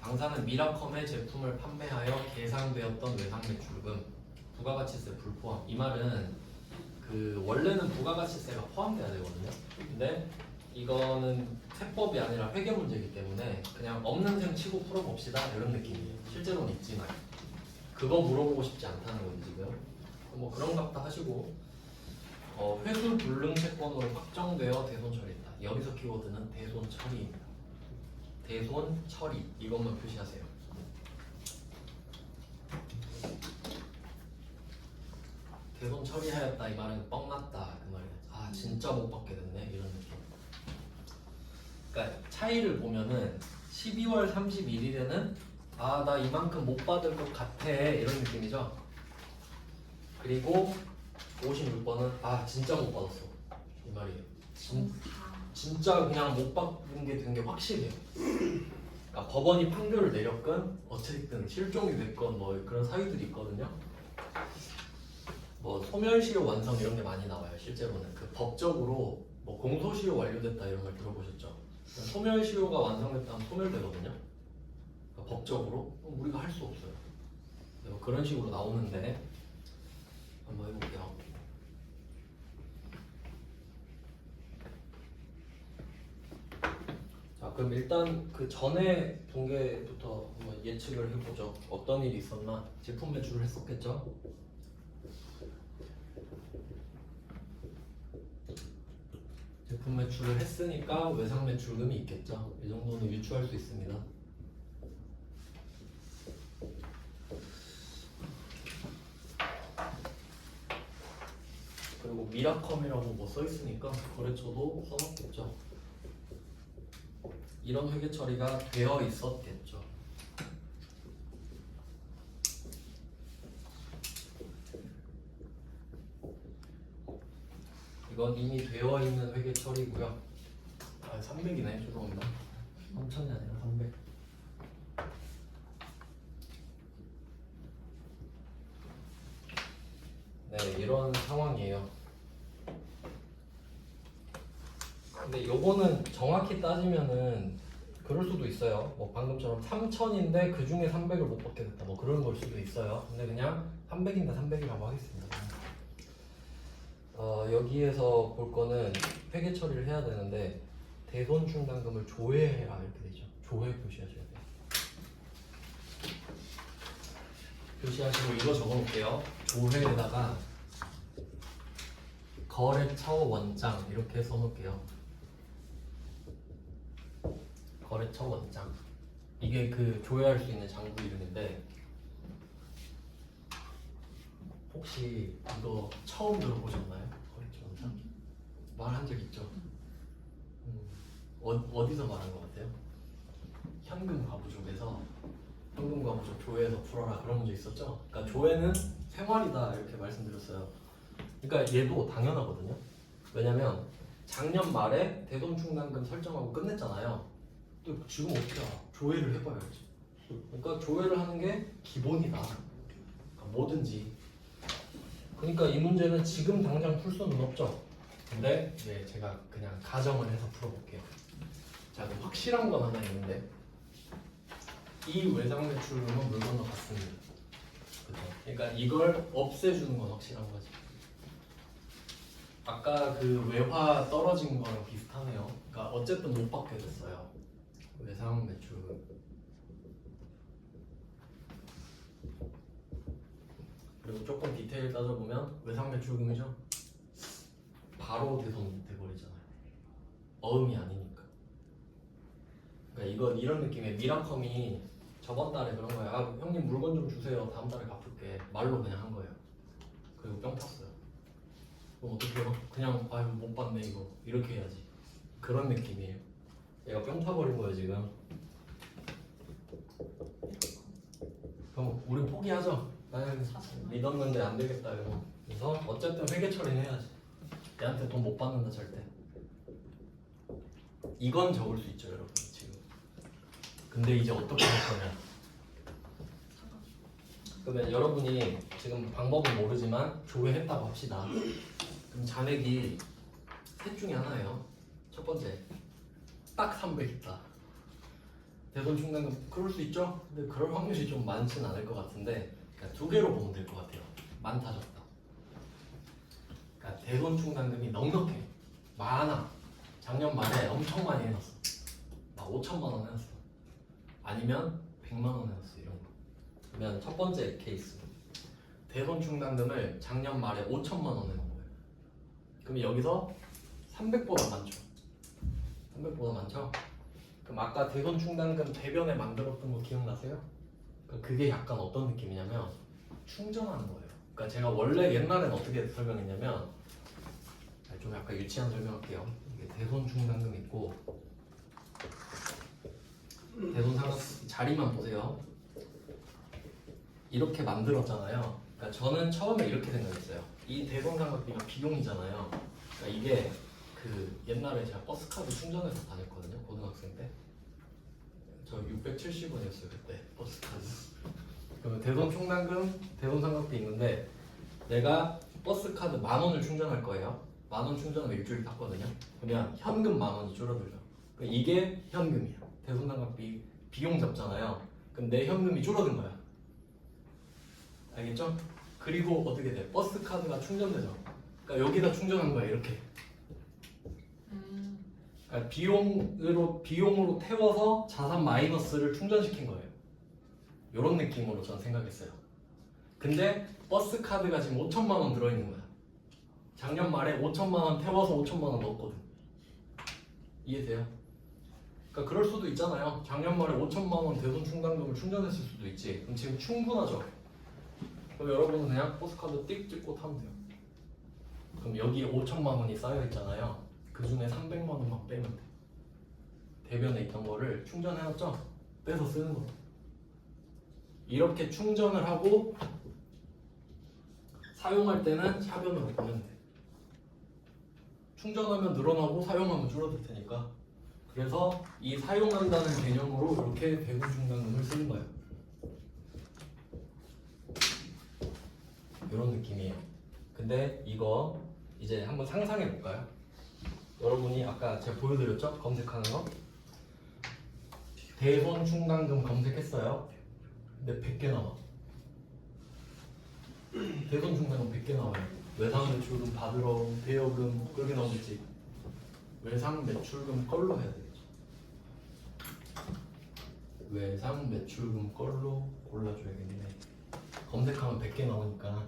당사는 미라컴의 제품을 판매하여 계상되었던 외상 매출금 부가가치세 불포함. 이 말은 그 원래는 부가가치세가 포함돼야 되거든요. 근데 이거는 세법이 아니라 회계 문제이기 때문에 그냥 없는 셈 치고 풀어봅시다 이런 느낌이에요. 실제로는 있지만 그거 물어보고 싶지 않다는 거지 지금. 뭐 그런 값다 하시고 회수 불능 채권으로 확정되어 대손 처리했다. 여기서 키워드는 대손 처리입니다. 대손 처리 이것만 표시하세요. 대손 처리하였다 이 말은 뻥났다 그 말이에요. 아 진짜 못 받게 됐네 이런 느낌. 그러니까 차이를 보면은 12월 31일에는 아 나 이만큼 못 받을 것 같아 이런 느낌이죠. 그리고 56번은 아 진짜 못 받았어 이 말이에요. 진짜 그냥 못 받은 게 된 게 확실해요. 그러니까 법원이 판결을 내렸건 어쨌든 실종이 됐건 뭐 그런 사유들이 있거든요. 뭐 소멸시효 완성 이런 게 많이 나와요. 실제로는 그 법적으로 뭐 공소시효 완료됐다 이런 걸 들어보셨죠? 소멸시효가 완성됐다면 소멸되거든요. 그러니까 법적으로 우리가 할 수 없어요. 뭐 그런 식으로 나오는데 한번 해볼게요. 자, 그럼 일단 그 전에 분계부터 한번 예측을 해보죠. 어떤 일이 있었나? 제품 매출을 했었겠죠? 제품 매출을 했으니까 외상 매출금이 있겠죠. 이 정도는 유추할 수 있습니다. 그리고 미라컴이라고 뭐 써있으니까 거래처도 써놨겠죠. 이런 회계 처리가 되어 있었겠죠. 이건 이미 되어 있는 회계 처리고요. 아 300이네 죄송합니다. 3,000이 아니라 300. 네 이런 상황이에요. 근데 요거는 정확히 따지면은 그럴 수도 있어요. 뭐 방금처럼 3,000인데 그 중에 300을 못 받게 됐다. 뭐 그런 걸 수도 있어요. 근데 그냥 300인데 300이라고 하겠습니다. 여기에서 볼 거는 회계 처리를 해야 되는데 대손 충당금을 조회해라 이렇게 되죠. 조회 표시하셔야 돼요. 표시하시고 이거 적어놓을게요. 조회에다가 거래처 원장 이렇게 써놓을게요. 거래처 원장 이게 그 조회할 수 있는 장부 이름인데 혹시 이거 처음 들어보셨나요? 거래처 원장? 말한 적 있죠? 어디서 말한 것 같아요? 현금 가부족에서 현금 가부족 조회해서 풀어라 그런 문제 있었죠? 그러니까 조회는 생활이다 이렇게 말씀드렸어요. 그러니까 얘도 당연하거든요. 왜냐면 작년 말에 대손충당금 설정하고 끝냈잖아요. 또 지금 어떻게 알아? 조회를 해봐야지. 그러니까 조회를 하는 게 기본이다. 그러니까 뭐든지. 그러니까 이 문제는 지금 당장 풀 수는 없죠. 근데 이제 제가 그냥 가정을 해서 풀어볼게요. 자, 그럼 확실한 건 하나 있는데 이 외상 매출금은 물 건너갔습니다. 그죠? 그러니까 이걸 없애주는 건 확실한 거지. 아까 그 외화 떨어진 거랑 비슷하네요. 그러니까 어쨌든 못 받게 됐어요. 외상 매출금. 그리고 조금 디테일 따져보면 외상 매출금이죠. 바로 대손 돼버리잖아요. 어음이 아니니까. 그러니까 이건 이런 느낌의 미라컴이 저번 달에 그런 거야. 아, 형님 물건 좀 주세요. 다음 달에 갚을게. 말로 그냥 한 거예요. 그리고 뿅 탔어요. 그럼 어떡해요? 그냥 아유 못 받네 이거 이렇게 해야지. 그런 느낌이에요. 얘가 뿅 타버린 거예요 지금. 그럼 우리 포기하죠. 나는 믿었는데 안 되겠다 이거. 그래서 어쨌든 회계 처리는 해야지. 얘한테 돈 못 받는다 절대. 이건 적을 수 있죠 여러분 지금. 근데 이제 어떻게 할 거냐? 그러면 여러분이 지금 방법은 모르지만 조회했다고 합시다. 그럼 잔액이 셋 중에 하나예요. 첫 번째, 딱 300 있다. 대손충당금 그럴 수 있죠? 근데 그럴 확률이 좀 많지는 않을 것 같은데 그러니까 두 개로 보면 될 것 같아요. 많다 적다. 그러니까 대손충당금이 넉넉해. 많아. 작년 말에 엄청 많이 해놨어. 막 5천만 원 해놨어. 아니면 100만 원 해놨어 이런 거. 그러면 첫 번째 케이스. 대손충당금을 작년 말에 5천만 원 해놓은 거예요. 그럼 여기서 300보다 많죠. 300보다 많죠? 그럼 아까 대손충당금 대변에 만들었던 거 기억나세요? 그러니까 그게 약간 어떤 느낌이냐면 충전하는 거예요. 그러니까 제가 원래 옛날엔 어떻게 설명했냐면 좀 약간 유치한 설명할게요. 이게 대손충당금 있고 대손상각 자리만 보세요. 이렇게 만들었잖아요. 그러니까 저는 처음에 이렇게 생각했어요. 이 대손삼각비가 비용이잖아요. 그러니까 이게 그 옛날에 제가 버스카드 충전해서 다녔거든요. 고등학생 때. 저 670원이었어요 그때 버스카드. 그러면 대손충당금, 대손삼각비 있는데 내가 버스카드 10,000원을 충전할 거예요. 10,000원 충전하면 일주일 탔거든요. 그러면 현금 10,000원이 줄어들죠. 그러니까 이게 현금이야. 대손삼각비 비용 잡잖아요. 그럼 내 현금이 줄어든 거야. 알겠죠? 그리고 어떻게 돼? 버스 카드가 충전되죠. 그러니까 여기다 충전한 거야 이렇게. 그러니까 비용으로 태워서 자산 마이너스를 충전시킨 거예요. 이런 느낌으로 전 생각했어요. 근데 버스 카드가 지금 5천만 원 들어있는 거야. 작년 말에 5천만 원 태워서 5천만 원 넣었거든. 이해돼요? 그러니까 그럴 수도 있잖아요. 작년 말에 5천만 원 대손충당금을 충전했을 수도 있지. 그럼 지금 충분하죠. 그럼 여러분은 그냥 버스카드 띡 찍고 타면 돼요. 그럼 여기에 5천만 원이 쌓여 있잖아요. 그 중에 300만 원만 빼면 돼. 대변에 있던 거를 충전해놨죠? 빼서 쓰는 거. 이렇게 충전을 하고 사용할 때는 샤변으로 보면 돼. 충전하면 늘어나고 사용하면 줄어들 테니까. 그래서 이 사용한다는 개념으로 이렇게 대손충당금을 쓰는 거예요. 이런 느낌이에요. 근데 이거 이제 한번 상상해 볼까요? 여러분이 아까 제가 보여드렸죠? 검색하는 거. 대손충당금 검색했어요. 근데 100개 나와. 대손충당금 100개 나와요. 외상매출금 받으러 대여금 그렇게 나오겠지. 외상매출금 걸로 해야 되겠죠. 외상매출금 걸로 골라줘야겠네. 검색하면 100개 나오니까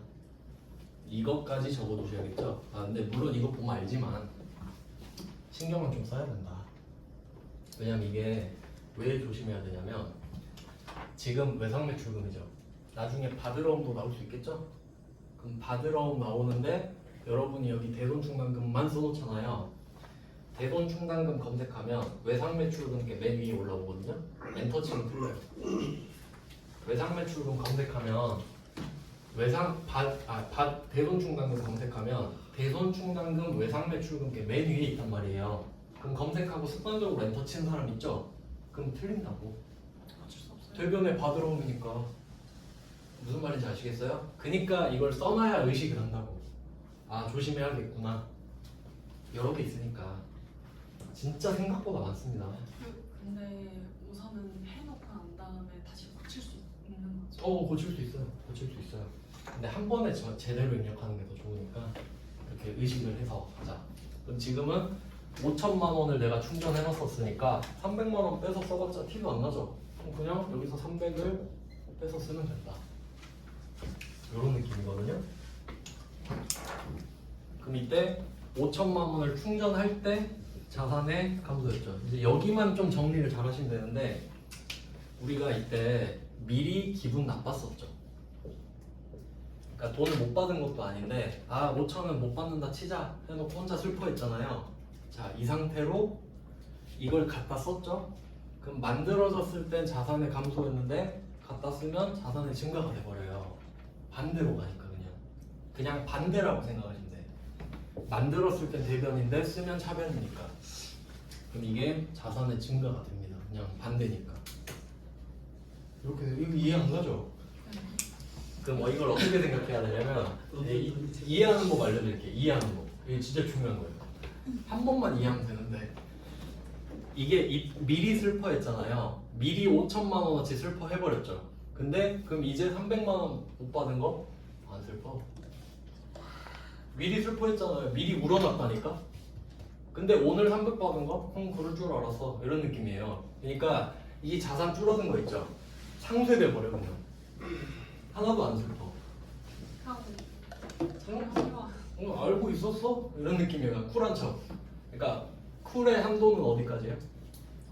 이것까지 적어두셔야겠죠? 아 근데 물론 이거 보면 알지만 신경을 좀 써야 된다. 왜냐면 이게 왜 조심해야 되냐면 지금 외상 매출금이죠. 나중에 바드러움도 나올 수 있겠죠? 그럼 바드러움 나오는데 여러분이 여기 대손충당금만 써놓잖아요. 대손충당금 검색하면 외상 매출금 게 맨 위에 올라오거든요. 엔터 치면 틀려요. 외상 매출금 검색하면 대손충당금 검색하면 대손충당금 외상 매출금 게 맨 위에 있단 말이에요. 그럼 검색하고 습관적으로 엔터 치는 사람 있죠? 그럼 틀린다고. 어쩔 수 없어요. 대변에 바드러움이니까. 무슨 말인지 아시겠어요? 그니까 이걸 써놔야 의식을 한다고. 아 조심해야겠구나. 여러 개 있으니까 진짜 생각보다 많습니다. 근데 우선은 해놓고 난 다음에 다시 고칠 수 있는 거죠. 고칠 수 있어요. 고칠 수 있어요. 근데 한 번에 제대로 입력하는 게 더 좋으니까 이렇게 의식을 해서 하자. 그럼 지금은 5천만 원을 내가 충전해 놨었으니까 300만 원 빼서 써봤자 티도 안 나죠? 그럼 그냥 여기서 300을 빼서 쓰면 된다. 이런 느낌이거든요. 그럼 이때 5천만 원을 충전할 때 자산의 감소였죠. 이제 여기만 좀 정리를 잘 하시면 되는데 우리가 이때 미리 기분 나빴었죠. 그러니까 돈을 못 받은 것도 아닌데 5천은 못 받는다 치자 해놓고 혼자 슬퍼했잖아요. 자, 이 상태로 이걸 갖다 썼죠. 그럼 만들어졌을 땐 자산의 감소였는데 갖다 쓰면 자산의 증가가 돼버려요. 반대로 가니까 그냥 반대라고 생각하시면 돼. 만들었을 땐 대변인데 쓰면 차변이니까. 그럼 이게 자산의 증가가 됩니다. 그냥 반대니까. 이렇게 이거 이해 안 가죠? 그럼 이걸 어떻게 생각해야 되냐면 이해하는 법 알려드릴게요. 이해하는 법. 이게 진짜 중요한 거예요. 한 번만 이해하면 되는데 이게 미리 슬퍼했잖아요. 미리 5천만 원어치 슬퍼해버렸죠. 근데 그럼 이제 300만 원 못 받은 거 안 슬퍼. 미리 슬퍼했잖아요. 미리 울어놨다니까. 근데 오늘 300 받은 거? 그럴 줄 알았어. 이런 느낌이에요. 그러니까 이 자산 줄어든 거 있죠. 상쇄돼 버려 그냥. 하나도 안 슬퍼. 알고 있었어? 이런 느낌이에요. 쿨한 척. 그러니까 쿨의 한도는 어디까지예요?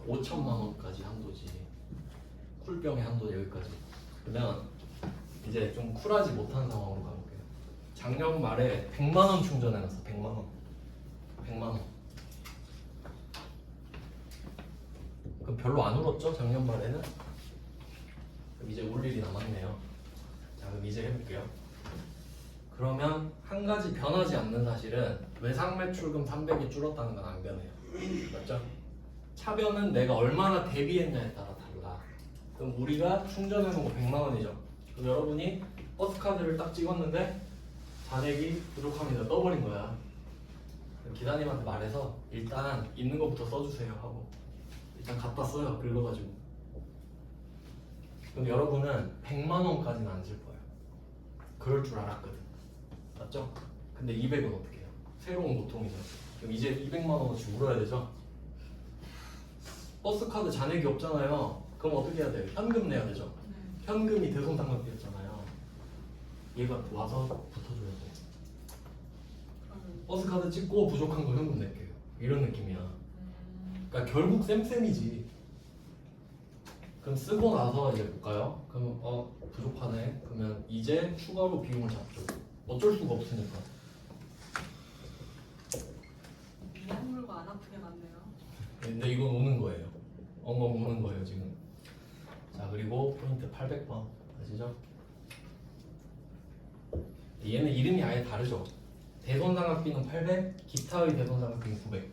5천만 원까지 한도지. 쿨병의 한도 여기까지. 그러면 이제 좀 쿨하지 못한 상황으로 가볼게요. 작년 말에 100만 원 충전해놨어. 100만 원. 100만 원. 그럼 별로 안 울었죠? 작년 말에는. 그럼 이제 올 일이 남았네요. 자, 그럼 이제 해볼게요. 그러면 한 가지 변하지 않는 사실은 외상 매출금 300이 줄었다는 건 안 변해요. 맞죠? 차변은 내가 얼마나 대비했냐에 따라 달라. 그럼 우리가 충전해 놓은 거 100만 원이죠. 그럼 여러분이 버스카드를 딱 찍었는데 잔액이 부족합니다. 떠버린 거야. 그럼 기사님한테 말해서 일단 있는 거부터 써주세요 하고 일단 갖다 써요. 긁어가지고. 그럼 여러분은 100만 원까지는 안 슬퍼요. 그럴 줄 알았거든. 맞죠? 근데 200은 어떻게 해요? 새로운 고통이죠. 그럼 이제 200만 원어치 물어야 되죠? 버스카드 잔액이 없잖아요. 그럼 어떻게 해야 돼요? 현금 내야 되죠? 현금이 대손당각비였잖아요. 얘가 와서 붙어줘야 돼. 버스카드 찍고 부족한 거 현금 낼게요. 이런 느낌이야. 그러니까 결국 쌤쌤이지. 그럼 쓰고 나서 이제 볼까요? 그럼 부족하네. 그러면 이제 추가로 비용을 잡죠. 어쩔 수가 없으니까. 미안 물고 안 아프게 맞네요. 근데 이건 오는 거예요. 엉엉 오는 거예요 지금. 자 그리고 포인트 800번 아시죠? 얘는 이름이 아예 다르죠. 대손상각비는 800, 기타의 대손상각비는 900.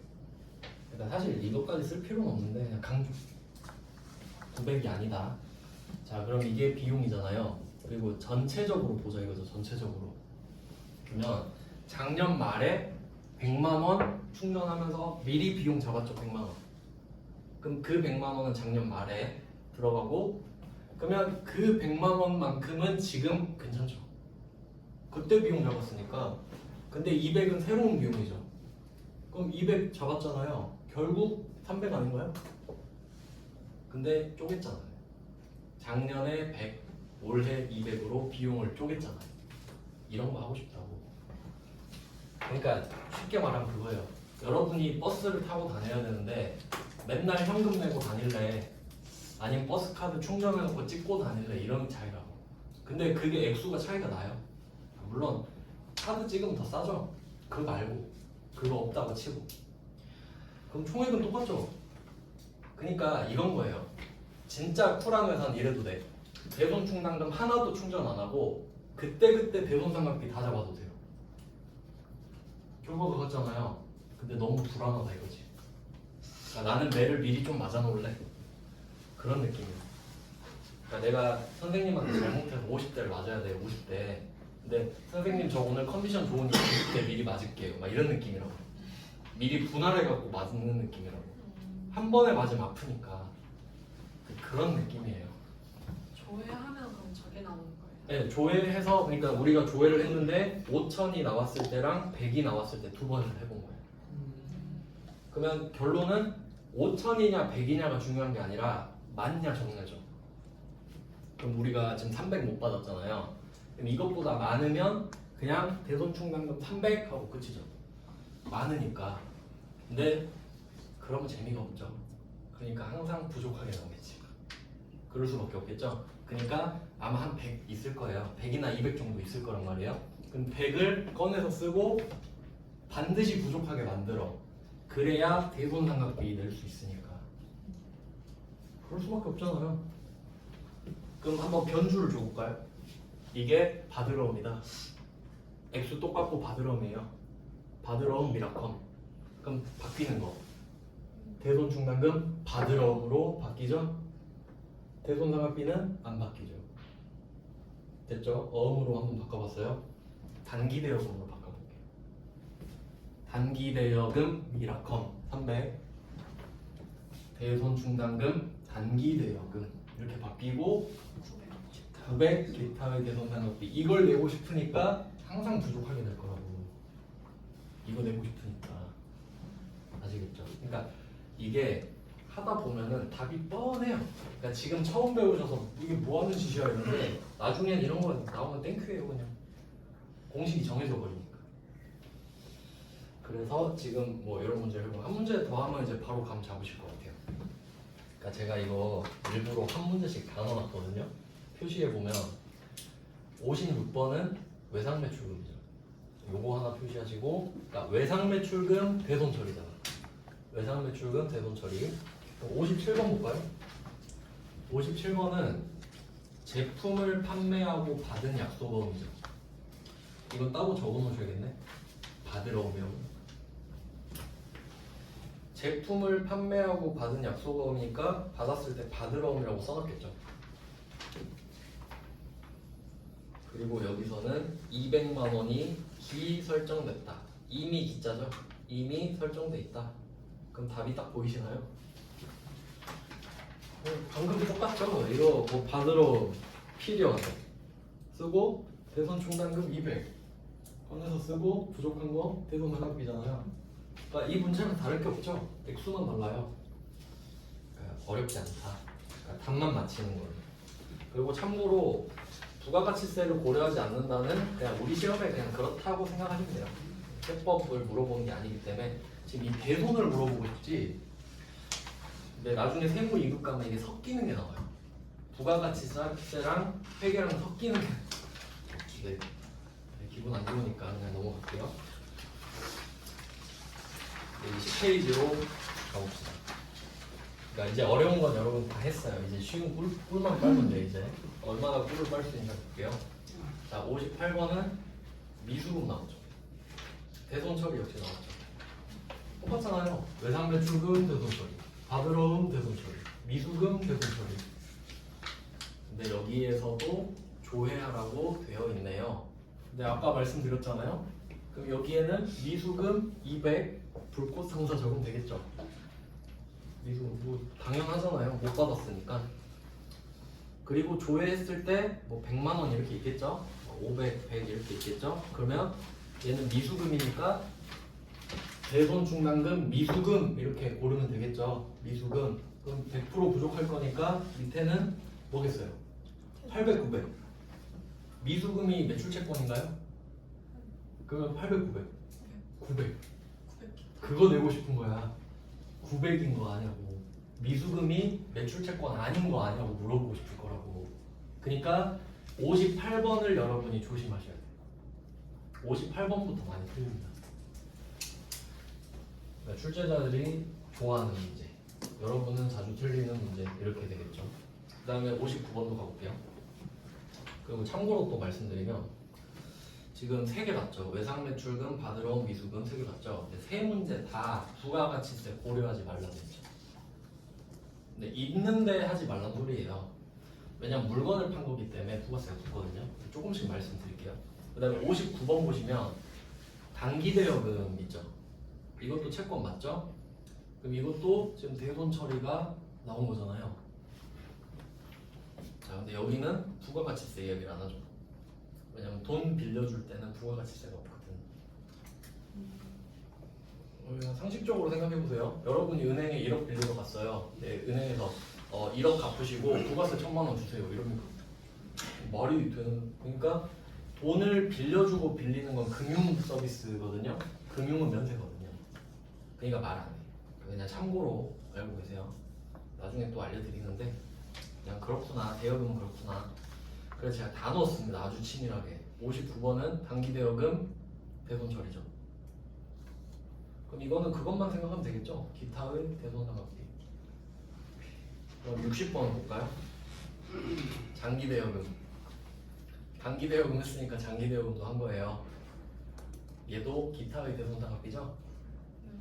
그러니까 사실 이것까지 쓸 필요는 없는데 그냥 강조. 900이 아니다. 자 그럼 이게 비용이잖아요. 그리고 전체적으로 보자 이거죠. 전체적으로. 그러면 작년 말에 100만 원 충전하면서 미리 비용 잡았죠. 100만 원. 그럼 그 100만 원은 작년 말에 들어가고 그러면 그 100만 원만큼은 지금 괜찮죠. 그때 비용 잡았으니까. 근데 200은 새로운 비용이죠. 그럼 200 잡았잖아요. 결국 300 아닌가요? 근데 쪼갰잖아요. 작년에 100, 올해 200으로 비용을 쪼갰잖아요. 이런 거 하고 싶다고. 그러니까 쉽게 말하면 그거예요. 여러분이 버스를 타고 다녀야 되는데 맨날 현금 내고 다닐래? 아니면 버스 카드 충전해놓고 찍고 다닐래? 이런 차이라고. 근데 그게 액수가 차이가 나요. 물론 카드 찍으면 더 싸죠. 그거 말고 그거 없다고 치고. 그럼 총액은 똑같죠. 그러니까 이런 거예요. 진짜 쿨한 회사는 이래도 돼. 대손 충당금 하나도 충전 안 하고 그때그때 대손상각비 다 잡아도 돼요. 결과가 같잖아요. 근데 너무 불안하다 이거지. 그러니까 나는 매를 미리 좀 맞아놓을래. 그런 느낌이야. 그러니까 내가 선생님한테 잘못해서 50대를 맞아야 돼요. 50대. 근데 선생님 저 오늘 컨디션 좋으니까 50대 미리 맞을게요. 막 이런 느낌이라고. 미리 분할해갖고 맞는 느낌이라고. 한 번에 맞으면 아프니까. 그런 느낌이에요. 조회하면 그럼 저게 나오는 거예요? 네, 조회해서 그러니까 우리가 조회를 했는데 5천이 나왔을 때랑 100이 나왔을 때 두 번을 해본 거예요. 그러면 결론은 5천이냐 100이냐가 중요한 게 아니라 많냐 적냐죠. 그럼 우리가 지금 300 못 받았잖아요. 그럼 이것보다 많으면 그냥 대손충당금 300 하고 끝이죠. 많으니까. 근데 그러면 재미가 없죠. 그러니까 항상 부족하게 나오겠지. 그럴 수밖에 없겠죠. 그러니까 아마 한 100 있을 거예요. 100이나 200 정도 있을 거란 말이에요. 그럼 100을 꺼내서 쓰고 반드시 부족하게 만들어. 그래야 대손상각비 낼 수 있으니까. 그럴 수밖에 없잖아요. 그럼 한번 변주를 줘볼까요? 이게 바드러움이다. 액수 똑같고 바드러움이에요. 바드러움 미라컴. 그럼 바뀌는 거. 대손충당금 바드러움으로 바뀌죠? 대손상각비는 안 바뀌죠. 됐죠? 어음으로 한번 바꿔봤어요. 단기대여금으로 바꿔볼게요. 단기대여금 미라컴 300 대손충당금 단기대여금 이렇게 바뀌고 900 기타의 대손상각비 이걸 내고 싶으니까 항상 부족하게 될 거라고. 이거 내고 싶으니까. 아시겠죠? 그러니까 이게 하다 보면은 답이 뻔해요. 그러니까 지금 처음 배우셔서 이게 뭐 하는 짓이야 이러는데 나중엔 이런 거 나오면 땡큐예요 그냥. 공식이 정해져 버리니까. 그래서 지금 뭐 이런 문제를 해보면 한 문제 더 하면 이제 바로 감 잡으실 것 같아요. 그러니까 제가 이거 일부러 한 문제씩 다 넣어놨거든요. 표시해 보면 56번은 외상 매출금이죠. 요거 하나 표시하시고, 그러니까 외상 매출금 대손 처리잖아. 외상 매출금 대손 처리. 57번 볼까요? 57번은 제품을 판매하고 받은 약속어음이죠. 이건 따로 적어 놓으셔야겠네. 받으러 오면 제품을 판매하고 받은 약속어음이니까 받았을 때 받으러 오이라고 써놨겠죠. 그리고 여기서는 200만 원이 기 설정됐다. 이미 기자죠. 이미 설정돼 있다. 그럼 답이 딱 보이시나요? 방금도 똑같죠. 이거 뭐 받으러 필요한 거 쓰고 대손 충당금 200 꺼내서 쓰고 부족한 거 대손 상각비잖아요. 그러니까 이 문제는 다를 게 없죠. 액수만 달라요. 그러니까 어렵지 않다. 그러니까 답만 맞히는 거예요. 그리고 참고로 부가가치세를 고려하지 않는다는 그냥 우리 시험에 그냥 그렇다고 생각하시면 돼요. 세법을 물어보는 게 아니기 때문에 지금 이 대손을 물어보고 싶지. 근데 나중에 세무 이급 가면 이게 섞이는 게 나와요. 부가가치세랑 회계랑 섞이는 게. 네. 기분 안 좋으니까 그냥 넘어갈게요. 네, 20페이지로 가봅시다. 그러니까 이제 어려운 건 여러분 다 했어요. 이제 쉬운 꿀만 빨면 돼. 이제 얼마나 꿀을 빨 수 있는지 볼게요. 자, 58번은 미수금 나오죠. 대손 처리 역시 나왔죠. 똑같잖아요. 외상 매출금 대손 처리, 받으러음 대손 처리, 미수금 대손 처리. 근데 여기에서도 조회하라고 되어 있네요. 근데 아까 말씀드렸잖아요. 그럼 여기에는 미수금 200 불꽃 상사 적으면 되겠죠. 미수금 뭐 당연하잖아요. 못 받았으니까. 그리고 조회했을 때 뭐 100만 원 이렇게 있겠죠. 500, 100 이렇게 있겠죠. 그러면 얘는 미수금이니까 대손 충당금 미수금 이렇게 고르면 되겠죠. 미수금. 그럼 100% 부족할 거니까 밑에는 뭐겠어요? 800, 900. 미수금이 매출 채권인가요? 그러면 800, 900. 900. 900. 그거 내고 싶은 거야. 900인 거 아냐고. 미수금이 매출 채권 아닌 거 아냐고 물어보고 싶을 거라고. 그러니까 58번을 여러분이 조심하셔야 돼요. 58번부터 많이 틀립니다. 그러니까 출제자들이 좋아하는 문제, 여러분은 자주 틀리는 문제 이렇게 되겠죠. 그 다음에 59번도 가볼게요. 그리고 참고로 또 말씀드리면 지금 3개 봤죠. 외상매출금, 받으러 온 미수금 3개 봤죠. 근데 3문제 다 부가가치세 고려하지 말라고 했죠. 근데 있는데 하지 말라는 소리예요. 왜냐면 물건을 판 거기 때문에 부가세가 붙거든요. 조금씩 말씀드릴게요. 그 다음에 59번 보시면 단기대여금 있죠. 이것도 채권 맞죠? 그럼 이것도 지금 대손 처리가 나온 거잖아요. 자, 근데 여기는 부가가치세 이야기를 안 하죠. 왜냐면 돈 빌려줄 때는 부가가치세가 없거든. 그냥 상식적으로 생각해 보세요. 여러분이 은행에 1억 빌리러 갔어요. 네, 은행에서 1억 갚으시고 부가세 1,000만 원 주세요. 이러면 말이 되는. 그러니까 돈을 빌려주고 빌리는 건 금융 서비스거든요. 금융은 면세거든요. 그러니까 말 안 해. 그냥 참고로 알고 계세요. 나중에 또 알려드리는데 그냥 그렇구나. 대여금은 그렇구나. 그래서 제가 다 넣었습니다. 아주 치밀하게. 59번은 단기대여금 대손처리죠. 그럼 이거는 그것만 생각하면 되겠죠? 기타의 대손상각비. 그럼 60번 볼까요? 장기대여금. 단기대여금 했으니까 장기대여금도 한 거예요. 얘도 기타의 대손상각비죠?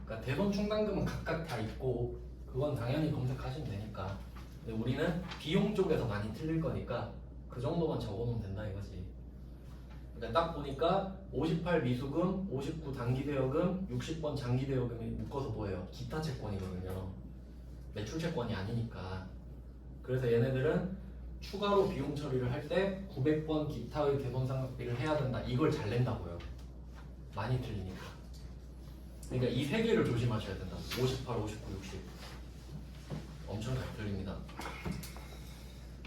그러니까 대손 충당금은 각각 다 있고 그건 당연히 검색하시면 되니까. 근데 우리는 비용 쪽에서 많이 틀릴 거니까 그 정도만 적어놓으면 된다 이거지. 그러니까 딱 보니까 58 미수금, 59 단기대여금, 60번 장기대여금이 묶어서 뭐예요? 기타 채권이거든요. 매출 채권이 아니니까. 그래서 얘네들은 추가로 비용 처리를 할 때 900번 기타의 대손상각비를 해야 된다. 이걸 잘 낸다고요. 많이 틀리니까. 그러니까 이 세 개를 조심하셔야 된다. 58, 59, 60. 엄청 잘 틀립니다.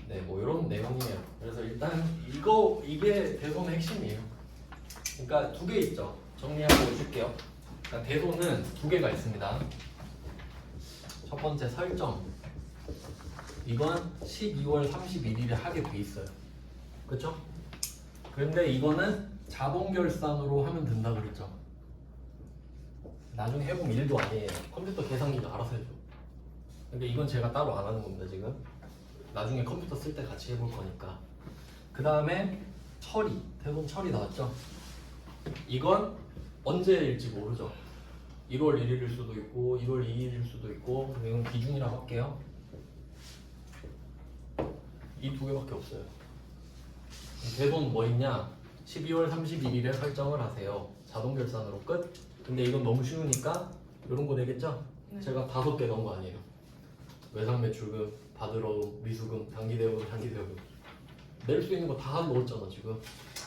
네, 뭐 이런 내용이에요. 그래서 일단 이게 대손의 핵심이에요. 그러니까 두 개 있죠. 정리하고 줄게요. 그러니까 대손은 두 개가 있습니다. 첫 번째 설정. 이건 12월 31일에 하게 돼 있어요. 그렇죠? 그런데 이거는 자동 결산으로 하면 된다 그랬죠. 나중에 해보면 일도 아니에요. 컴퓨터 계산기가 알아서 해줘. 근데 이건 제가 따로 안 하는 겁니다 지금. 나중에 컴퓨터 쓸 때 같이 해볼 거니까. 그 다음에 처리, 대손 처리 나왔죠? 이건 언제일지 모르죠. 1월 1일일 수도 있고 1월 2일일 수도 있고. 이건 기준이라고 할게요. 이 두 개밖에 없어요. 대손 뭐 있냐? 12월 31일에 설정을 하세요. 자동 결산으로 끝. 근데 이건 너무 쉬우니까 이런 거 내겠죠? 네. 제가 5개 넣은 거 아니에요. 외상매출금, 받으러 미수금, 단기대여금, 장기대여금 낼 수 있는 거 다 넣었잖아 지금.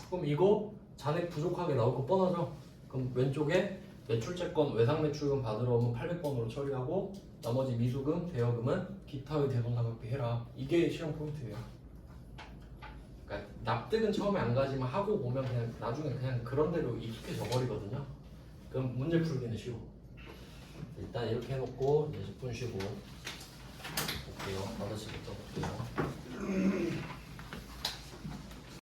그럼 이거 잔액 부족하게 나올 거 뻔하죠? 그럼 왼쪽에 매출채권, 외상매출금 받으러 오면 800번으로 처리하고 나머지 미수금, 대여금은 기타의 대손상각비 해라. 이게 시험 포인트예요. 그러니까 납득은 처음에 안 가지만 하고 보면 그냥 나중에 그냥 그런 대로 익숙해져 버리거든요. 그럼 문제 풀기는 쉬워. 일단 이렇게 해놓고 이제 10분 쉬고 볼게요. 5시부터 볼게요.